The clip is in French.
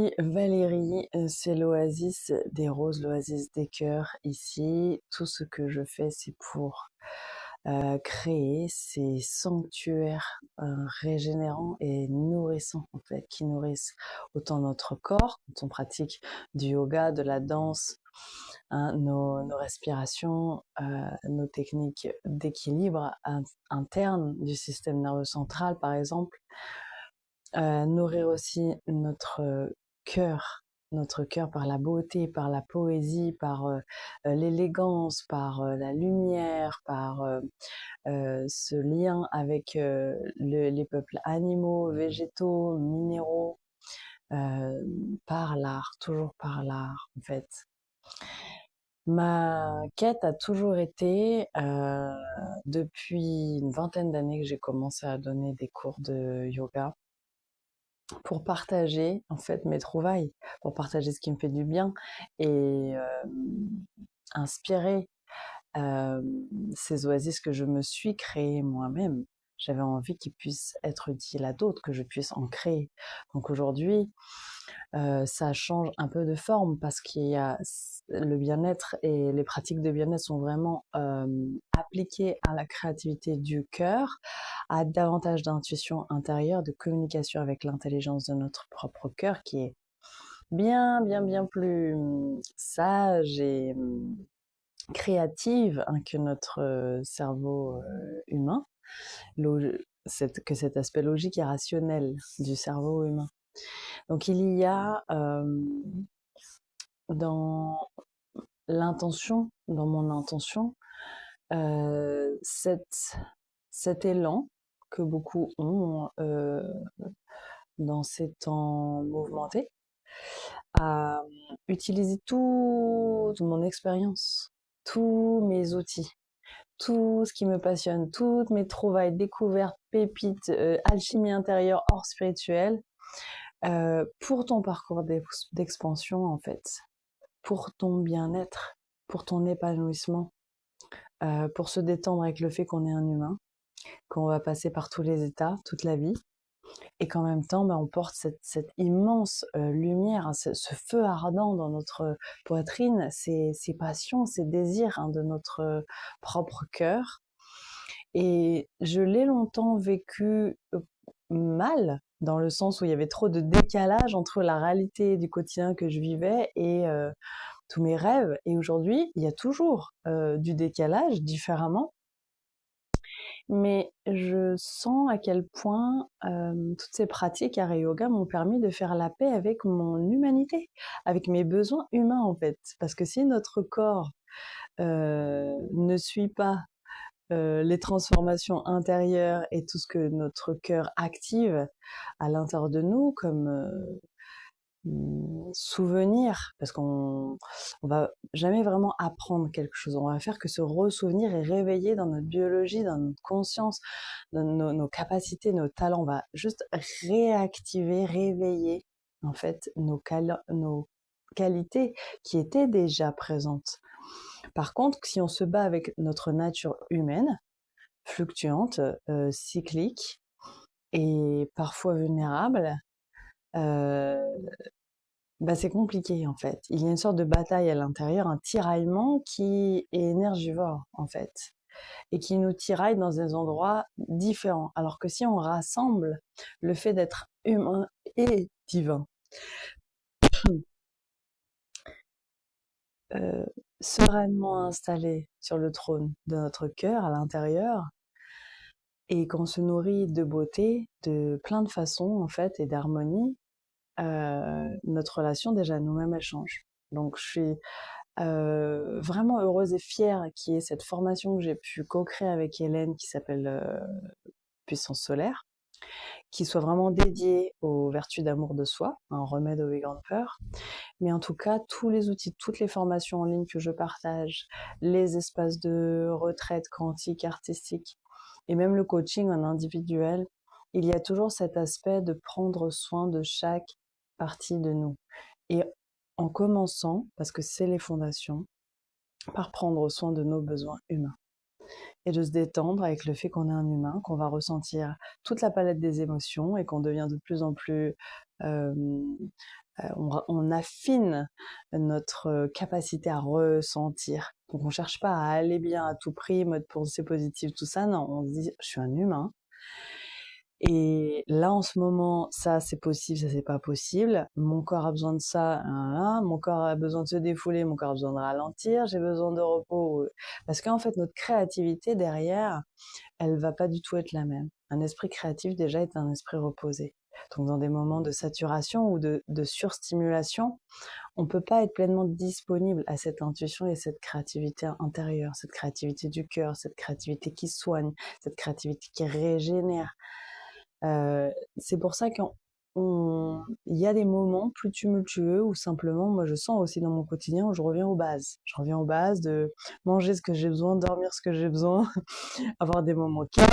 suis Valérie, c'est l'oasis des roses, l'oasis des cœurs ici. Tout ce que je fais, c'est pour créer ces sanctuaires régénérants et nourrissants en fait, qui nourrissent autant notre corps, quand on pratique du yoga, de la danse, hein, nos respirations, nos techniques d'équilibre interne du système nerveux central par exemple. Nourrir aussi cœur, notre cœur par la beauté, par la poésie, par l'élégance, par la lumière, par ce lien avec les peuples animaux, végétaux, minéraux, euh, par l'art, toujours par l'art en fait. Ma quête a toujours été, depuis une vingtaine d'années que j'ai commencé à donner des cours de yoga, pour partager en fait mes trouvailles, pour partager ce qui me fait du bien et inspirer euh, ces oasis que je me suis créées moi-même. J'avais envie qu'ils puissent être utiles à d'autres, que je puisse en créer. Donc aujourd'hui, ça change un peu de forme parce qu'il y a le bien-être et les pratiques de bien-être sont vraiment appliquées à la créativité du cœur, à davantage d'intuition intérieure, de communication avec l'intelligence de notre propre cœur qui est bien plus sage et créative hein, que notre cerveau humain, que cet aspect logique et rationnel du cerveau humain. Donc il y a dans dans mon intention, cet élan que beaucoup ont dans ces temps mouvementés, à utiliser toute mon expérience, tous mes outils, tout ce qui me passionne, toutes mes trouvailles, découvertes, pépites, alchimie intérieure, hors spirituel, pour ton parcours d'expansion en fait, pour ton bien-être, pour ton épanouissement, pour se détendre avec le fait qu'on est un humain, qu'on va passer par tous les états, toute la vie, et qu'en même temps, on porte cette immense lumière, hein, ce feu ardent dans notre poitrine, ces passions, ces désirs hein, de notre propre cœur. Et je l'ai longtemps vécu mal, dans le sens où il y avait trop de décalage entre la réalité du quotidien que je vivais et tous mes rêves. Et aujourd'hui, il y a toujours du décalage différemment. Mais je sens à quel point toutes ces pratiques Hatha Yoga m'ont permis de faire la paix avec mon humanité, avec mes besoins humains en fait. Parce que si notre corps ne suit pas les transformations intérieures et tout ce que notre cœur active à l'intérieur de nous comme souvenir, parce qu'on va jamais vraiment apprendre quelque chose, on va faire que se ressouvenir et réveiller dans notre biologie, dans notre conscience, dans nos capacités, nos talents, on va juste réactiver, réveiller en fait nos qualités qui étaient déjà présentes. Par contre, si on se bat avec notre nature humaine, fluctuante, cyclique et parfois vulnérable, euh, c'est compliqué en fait. Il y a une sorte de bataille à l'intérieur, un tiraillement qui est énergivore en fait et qui nous tiraille dans des endroits différents. Alors que si on rassemble le fait d'être humain et divin, euh, sereinement installé sur le trône de notre cœur à l'intérieur, et qu'on se nourrit de beauté, de plein de façons en fait, et d'harmonie, notre relation déjà à nous-mêmes elle change. Donc je suis vraiment heureuse et fière qu'il y ait cette formation que j'ai pu co-créer avec Hélène qui s'appelle Puissance solaire, qui soit vraiment dédiée aux vertus d'amour de soi, un remède aux grandes peurs. Mais en tout cas, tous les outils, toutes les formations en ligne que je partage, les espaces de retraite quantique, artistique, et même le coaching en individuel, il y a toujours cet aspect de prendre soin de chaque partie de nous. Et en commençant, parce que c'est les fondations, par prendre soin de nos besoins humains. et de se détendre avec le fait qu'on est un humain, qu'on va ressentir toute la palette des émotions et qu'on devient de plus en plus euh, on affine notre capacité à ressentir. Donc on cherche pas à aller bien à tout prix, mode pensée positive, tout ça. Non, on se dit, je suis un humain. Et là, en ce moment, ça c'est possible, ça c'est pas possible. Mon corps a besoin de ça, mon corps a besoin de se défouler, mon corps a besoin de ralentir, j'ai besoin de repos. Parce qu'en fait, notre créativité derrière, elle va pas du tout être la même. Un esprit créatif déjà est un esprit reposé. Donc dans des moments de saturation ou de surstimulation, on peut pas être pleinement disponible à cette intuition et cette créativité intérieure, cette créativité du cœur, cette créativité qui soigne, cette créativité qui régénère. C'est pour ça il y a des moments plus tumultueux où simplement, moi je sens aussi dans mon quotidien où je reviens aux bases. Je reviens aux bases de manger ce que j'ai besoin, dormir ce que j'ai besoin, avoir des moments calmes